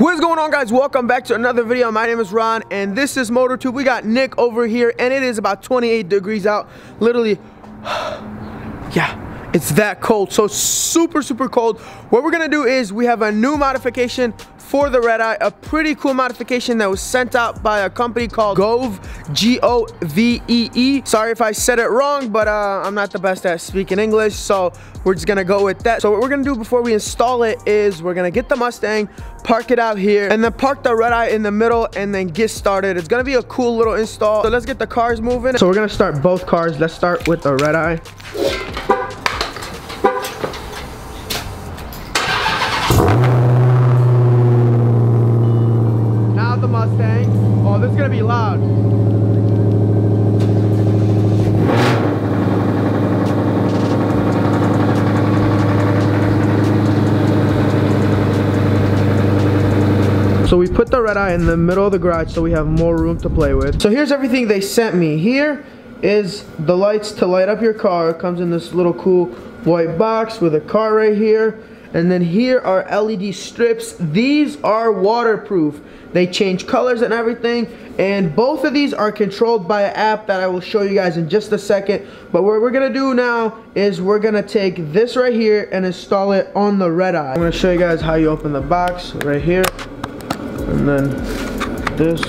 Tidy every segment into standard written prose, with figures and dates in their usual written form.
What is going on, guys? Welcome back to another video. My name is Ron and this is MotorTube. We got Nick over here and it is about 28 degrees out. Literally, yeah, it's that cold. So super cold. What we're gonna do is we have a new modification for the Redeye, a pretty cool modification that was sent out by a company called Gove, G-O-V-E-E. Sorry if I said it wrong, but I'm not the best at speaking English, so we're just gonna go with that. So what we're gonna do before we install it is we're gonna get the Mustang, park it out here, and then park the Redeye in the middle and then get started. It's gonna be a cool little install. So let's get the cars moving. So we're gonna start both cars. Let's start with the Redeye. The Mustang. Oh, this is gonna be loud. So we put the Redeye in the middle of the garage so we have more room to play with. So here's everything they sent me. Here is the lights to light up your car. It comes in this little cool white box with a car right here. And then here are LED strips. These are waterproof. They change colors and everything. And both of these are controlled by an app that I will show you guys in just a second. But what we're gonna do now is we're gonna take this right here and install it on the Redeye. I'm gonna show you guys how you open the box right here. And then this.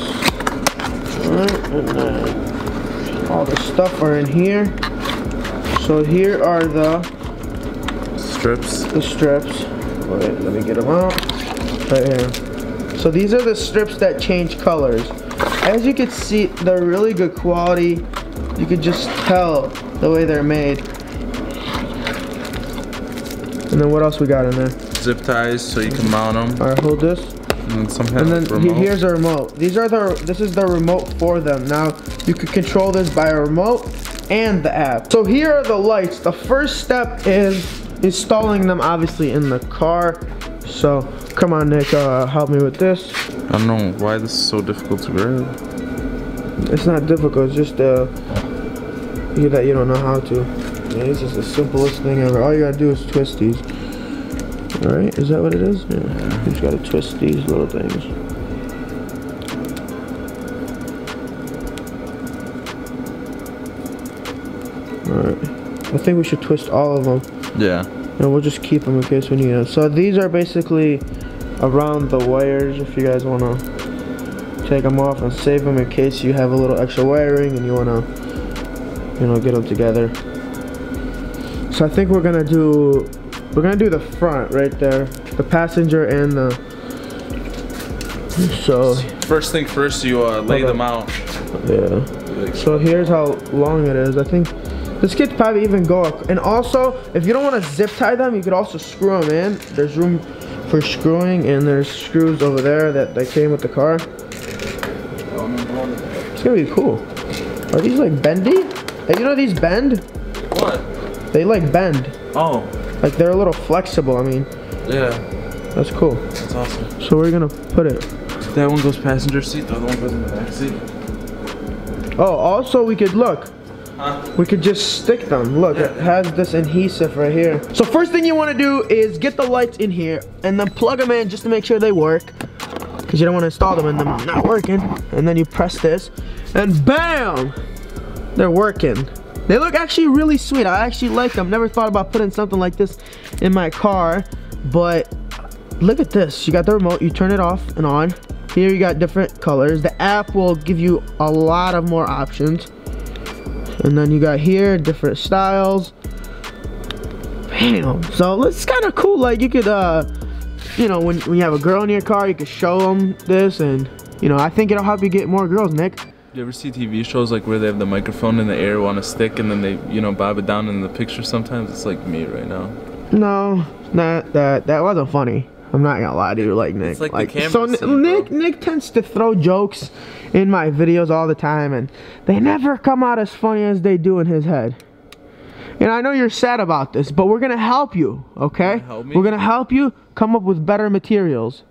And then all the stuff are in here. So here are the strips. Wait, let me get them out. Right here. So these are the strips that change colors. As you can see, they're really good quality. You can just tell the way they're made. And then what else we got in there? Zip ties so you can mount them. Alright, hold this. And then here's a remote. This is the remote for them. Now you can control this by a remote and the app. So here are the lights. The first step is installing them obviously in the car. So come on, Nick, help me with this. I don't know why this is so difficult to grab. It's not difficult, it's just that you don't know how to. Yeah, this is the simplest thing ever. All you gotta do is twist these. Alright, is that what it is? Yeah, you just gotta twist these little things. Alright, I think we should twist all of them. Yeah. And we'll just keep them in case we need them. So these are basically around the wires if you guys want to take them off and save them in case you have a little extra wiring and you want to, you know, get them together. So I think we're gonna do the front right there, the passenger and the. So first thing first, you lay them out. Yeah. So here's how long it is. I think this could probably even go up. And also, if you don't want to zip tie them, you could also screw them in. There's room for screwing, and there's screws over there that came with the car. It's gonna be cool. Are these like bendy? Hey, you know these bend? What? They like bend. Oh. Like they're a little flexible, I mean. Yeah. That's cool. That's awesome. So where are you gonna put it? That one goes passenger seat, the other one goes in the back seat. Oh, also we could look. Huh? We could just stick them. Look, yeah. It has this adhesive right here. So first thing you want to do is get the lights in here and then plug them in just to make sure they work, because you don't want to install them and them not working. And then you press this and bam, they're working. They look actually really sweet. I actually like them. Never thought about putting something like this in my car, but look at this. You got the remote, you turn it off and on. Here you got different colors. The app will give you a lot of more options. And then you got here different styles. Bam. So it's kind of cool. Like you could, you know, when you have a girl in your car, you could show them this, and you know, I think it'll help you get more girls, Nick. You ever see TV shows like where they have the microphone in the air on a stick and then they, you know, bob it down in the picture? Sometimes it's like me right now. No, that wasn't funny. I'm not gonna lie to you, like Nick. It's like the camera. So Nick tends to throw jokes in my videos all the time, and they never come out as funny as they do in his head. And I know you're sad about this, but we're gonna help you, okay? Help me? We're gonna help you come up with better materials.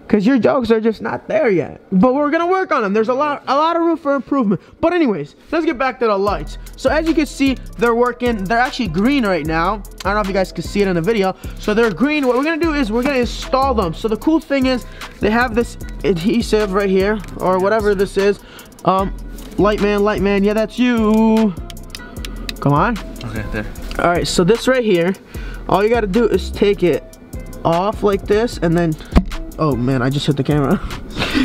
because your jokes are just not there yet. But we're gonna work on them. There's a lot of room for improvement. But anyways, let's get back to the lights. So as you can see, they're working. They're actually green right now. I don't know if you guys can see it in the video. So they're green. What we're gonna do is we're gonna install them. So the cool thing is they have this adhesive right here, or whatever this is. Lightman, yeah, that's you. Come on. Okay, there. All right, so this right here, all you gotta do is take it off like this, and then, oh man, I just hit the camera.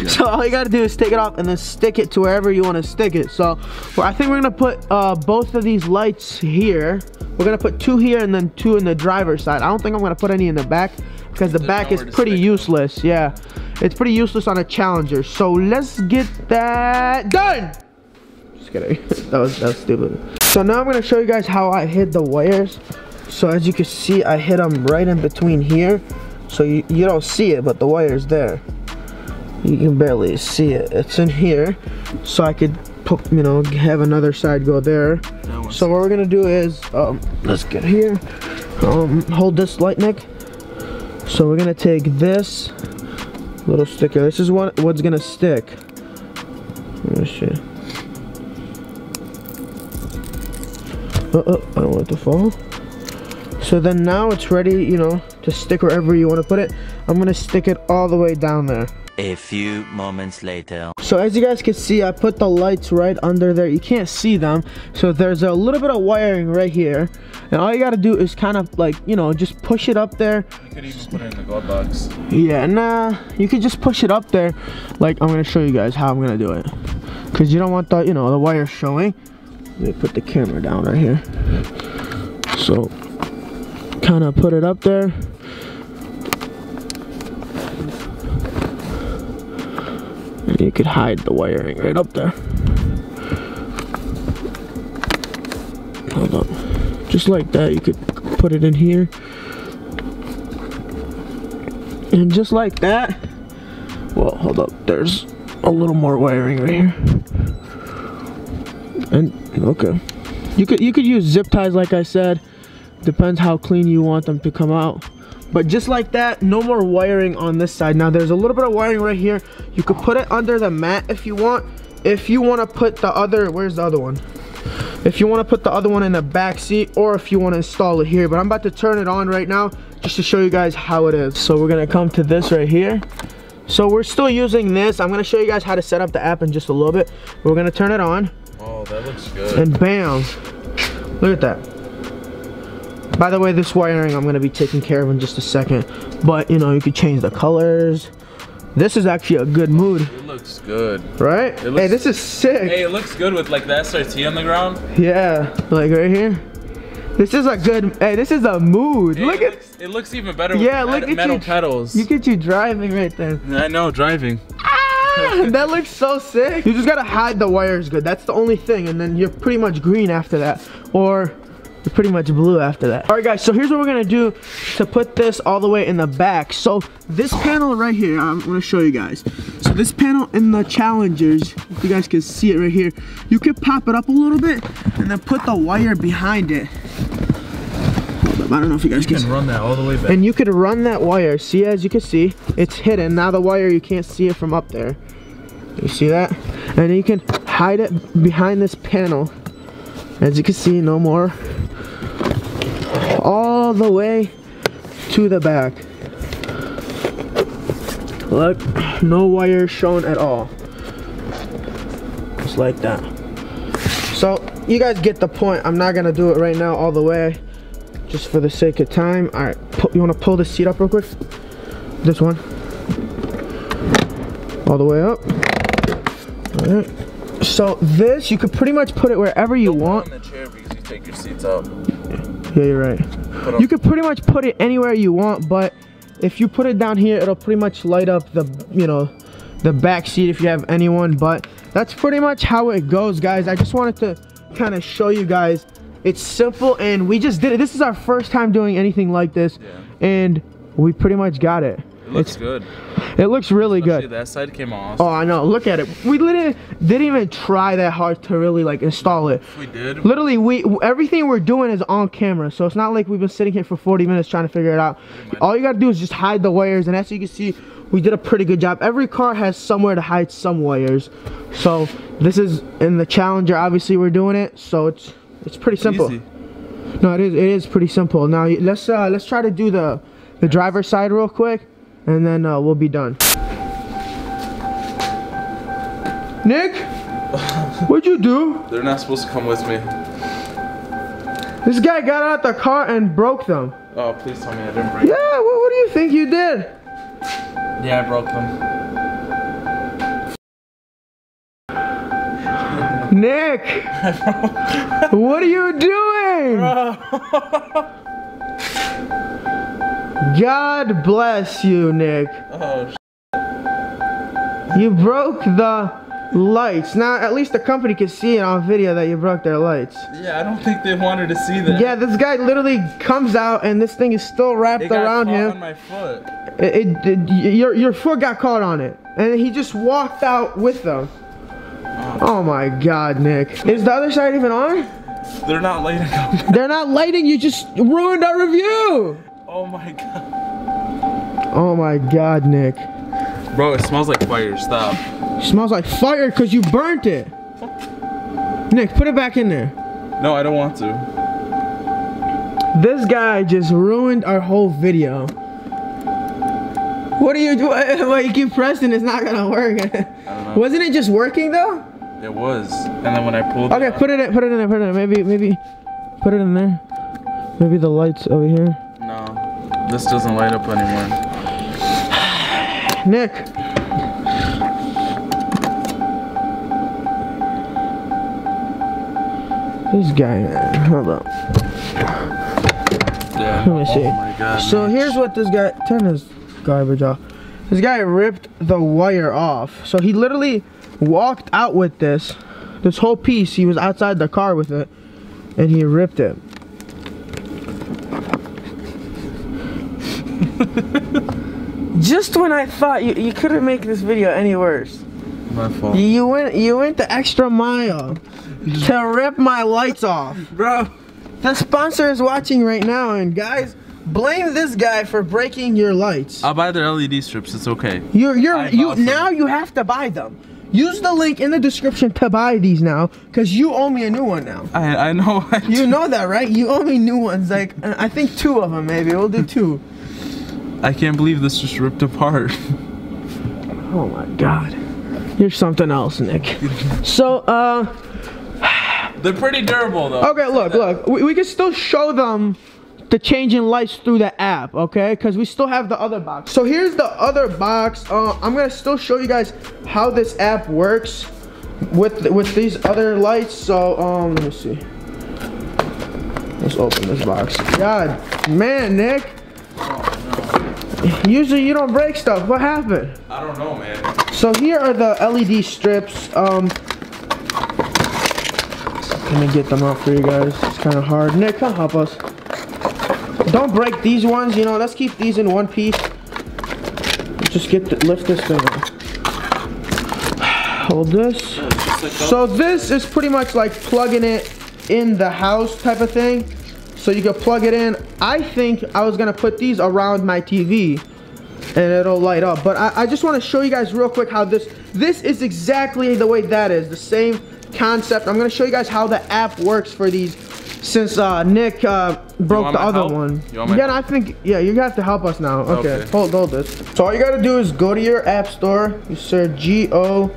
So all you gotta do is take it off and then stick it to wherever you wanna stick it. So I think we're gonna put both of these lights here. We're gonna put 2 here and then 2 in the driver's side. I don't think I'm gonna put any in the back because the back is pretty useless. Yeah, it's pretty useless on a Challenger. So let's get that done. Just kidding. that was stupid. So now I'm gonna show you guys how I hid the wires. So as you can see, I hid them right in between here. So you don't see it, but the wire's there. You can barely see it. It's in here. So I could put, you know, have another side go there. So what we're gonna do is, let's get here. Hold this light, Nick. So we're gonna take this little sticker. This is what's gonna stick. Let me see. I don't want it to fall. So then now it's ready, you know, to stick wherever you want to put it. I'm gonna stick it all the way down there. A few moments later. So as you guys can see, I put the lights right under there. You can't see them. So there's a little bit of wiring right here. And all you gotta do is kind of like, you know, just push it up there. You could even put it in the glove box. Yeah, nah, you could just push it up there. Like, I'm gonna show you guys how I'm gonna do it. Cause you don't want the, you know, the wire showing. Let me put the camera down right here. So, kind of put it up there. And you could hide the wiring right up there. Hold on. Just like that, you could put it in here. And just like that, well, hold up, there's a little more wiring right here. And okay, you could use zip ties, like I said. Depends how clean you want them to come out. But just like that, no more wiring on this side. Now there's a little bit of wiring right here. You could put it under the mat if you want. If you want to put the other, where's the other one? If you want to put the other one in the back seat, or if you want to install it here. But I'm about to turn it on right now just to show you guys how it is. So we're gonna come to this right here. So we're still using this. I'm gonna show you guys how to set up the app in just a little bit. We're gonna turn it on. Oh, that looks good. And bam, look at that. By the way, this wiring I'm gonna be taking care of in just a second. But you know, you could change the colors. This is actually a good mood. It looks good. Right? Hey, this is sick. Hey, it looks good with like the SRT on the ground. Yeah, like right here. This is a good, hey, this is a mood. Hey, look at it looks even better with metal pedals. Look at you driving right there. I know, driving. That looks so sick. You just gotta hide the wires good. That's the only thing, and then you're pretty much green after that, or you're pretty much blue after that. All right, guys, so here's what we're gonna do to put this all the way in the back. So this panel right here, I'm gonna show you guys. So this panel in the Challengers, if you guys can see it right here, you can pop it up a little bit and then put the wire behind it. I don't know if you guys can run that all the way back. And you could run that wire. See, as you can see, it's hidden. Now the wire, you can't see it from up there. You see that? And then you can hide it behind this panel. As you can see, no more. All the way to the back. Look, no wire shown at all. Just like that. So, you guys get the point. I'm not gonna do it right now all the way, just for the sake of time. All right, you wanna pull the seat up real quick? This one. All the way up. All right. So this, you could pretty much put it wherever you want. Don't put it on the chair because you take your seats out. Yeah, you're right. You could pretty much put it anywhere you want, but if you put it down here, it'll pretty much light up the, you know, the back seat if you have anyone. But that's pretty much how it goes, guys. I just wanted to kind of show you guys. It's simple, and we just did it. This is our first time doing anything like this, and we pretty much got it. It looks good. It looks really good. That side came awesome. Oh, I know. Look at it. We literally didn't even try that hard to really like install it. We did. Literally, everything we're doing is on camera, so it's not like we've been sitting here for 40 minutes trying to figure it out. All you gotta do is just hide the wires, and as you can see, we did a pretty good job. Every car has somewhere to hide some wires. So this is in the Challenger, obviously we're doing it, so it's pretty simple. Easy. No, it is pretty simple. Now let's try to do the driver's side real quick, and then we'll be done. Nick, what'd you do? They're not supposed to come with me. This guy got out the car and broke them. Oh, please tell me I didn't break them. Yeah, what do you think you did? Yeah, I broke them. Nick, what are you doing? God bless you, Nick. Oh, you broke the lights. Now, at least the company can see it on video that you broke their lights. yeah, I don't think they wanted to see that. Yeah, this guy literally comes out and this thing is still wrapped around him. On my foot. Your foot got caught on it, and he just walked out with them. Oh my God, Nick. Is the other side even on? They're not lighting up. They're not lighting. You just ruined our review. Oh my God. Oh my God, Nick. Bro, it smells like fire. Stop. It smells like fire because you burnt it. Nick, put it back in there. No, I don't want to. This guy just ruined our whole video. What are you doing? Why you keep pressing? It's not gonna work. I don't know. Wasn't it just working though? It was. And then when I pulled Okay, it put it in there. Maybe put it in there. Maybe the lights over here. No, this doesn't light up anymore. Nick. This guy, man. Hold up. Yeah. Let me see. Oh my God. So here's what this guy, turn this garbage off. This guy ripped the wire off. So he literally walked out with this whole piece. He was outside the car with it, and he ripped it. Just when I thought you couldn't make this video any worse. My fault. You went the extra mile to rip my lights off. Bro. The sponsor is watching right now, and guys, blame this guy for breaking your lights. I'll buy their LED strips. It's okay. Now you have to buy them. Use the link in the description to buy these now, because you owe me a new one now. I know. You know that, right? You owe me new ones. Like, I think 2 of them maybe. We'll do 2. I can't believe this just ripped apart. Oh my God. You're something else, Nick. So, they're pretty durable though. okay, look. We can still show them the changing lights through the app, okay? Because we still have the other box. So here's the other box. I'm gonna still show you guys how this app works with these other lights. So let me see. Let's open this box. God, man, Nick. Usually you don't break stuff. What happened? I don't know, man. So here are the LED strips. Let me get them out for you guys. It's kind of hard. Nick, come help us. Don't break these ones, you know. Let's keep these in one piece. Just lift this thing up. Hold this. So this is pretty much like plugging it in the house type of thing. So you can plug it in. I think I was gonna put these around my TV and it'll light up. But I just want to show you guys real quick how this is exactly the way that is. The same concept. I'm gonna show you guys how the app works for these. Since Nick broke the other one. Yeah, I think, yeah, you have to help us now. Okay. Hold this. So all you gotta do is go to your app store. You search GOVEE,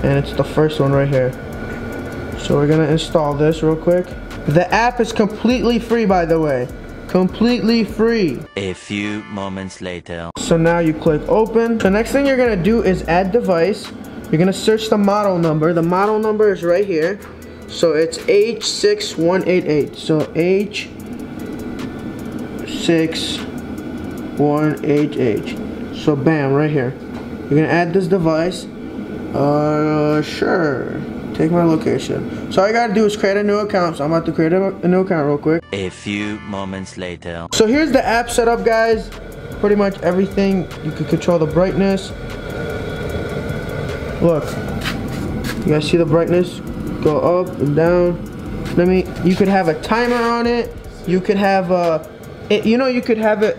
and it's the first one right here. So we're gonna install this real quick. The app is completely free, by the way. Completely free. A few moments later. So now you click open. The next thing you're gonna do is add device. You're gonna search the model number. The model number is right here. So it's H6188. So H6188. So bam, right here. You're gonna add this device. Sure. Take my location. So all you gotta do is create a new account. So I'm about to create a new account real quick. A few moments later. So here's the app setup, guys. Pretty much everything. You can control the brightness. Look, you guys see the brightness go up and down. You could have a timer on it. You could have you could have it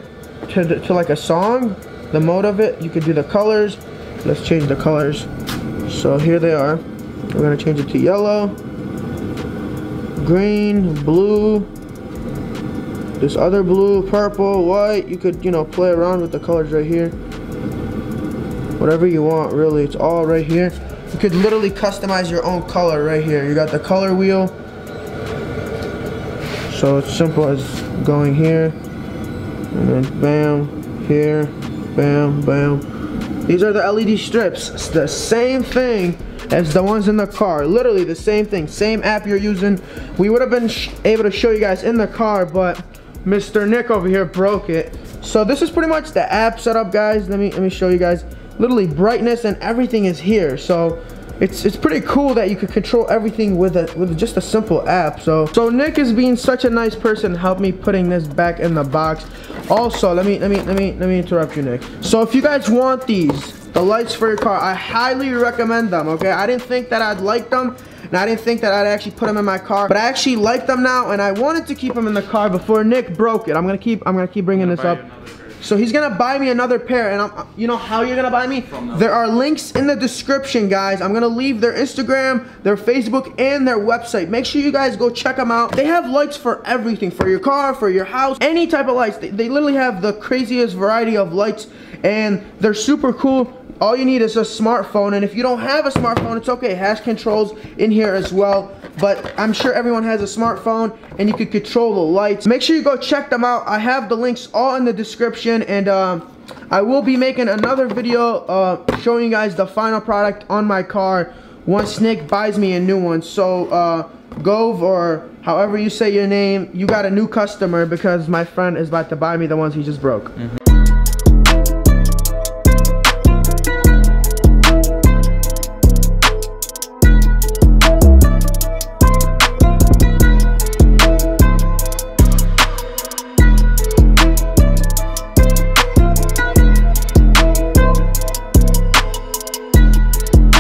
to like a song, the mode of it. You could do the colors. Let's change the colors. So here they are. We're gonna change it to yellow, green, blue, this other blue, purple, white. You could, you know, play around with the colors right here. Whatever you want, really, it's all right here. You could literally customize your own color right here. You got the color wheel. So it's simple as going here, and then bam, here, bam, bam. These are the LED strips. It's the same thing as the ones in the car. Literally the same thing, same app you're using. We would have been able to show you guys in the car, but Mr. Nick over here broke it. So this is pretty much the app setup, guys. Let me show you guys. Literally brightness and everything is here. So it's pretty cool that you could control everything with just a simple app. So Nick is being such a nice person, help me putting this back in the box. Also, let me interrupt you, Nick. So if you guys want these, the lights for your car, I highly recommend them. Okay, I didn't think that I'd like them, and I didn't think that I'd actually put them in my car, but I actually like them now, and I wanted to keep them in the car before Nick broke it. I'm gonna keep bringing this up. So he's gonna buy me another pair, and you know how you're gonna buy me? There are links in the description, guys. I'm gonna leave their Instagram, their Facebook, and their website. Make sure you guys go check them out. They have lights for everything, for your car, for your house, any type of lights. They literally have the craziest variety of lights, and they're super cool. All you need is a smartphone, and if you don't have a smartphone, it's okay. It has controls in here as well, but I'm sure everyone has a smartphone, and you can control the lights. Make sure you go check them out. I have the links all in the description, and I will be making another video showing you guys the final product on my car once Nick buys me a new one. So Gove, or however you say your name, you got a new customer because my friend is about to buy me the ones he just broke.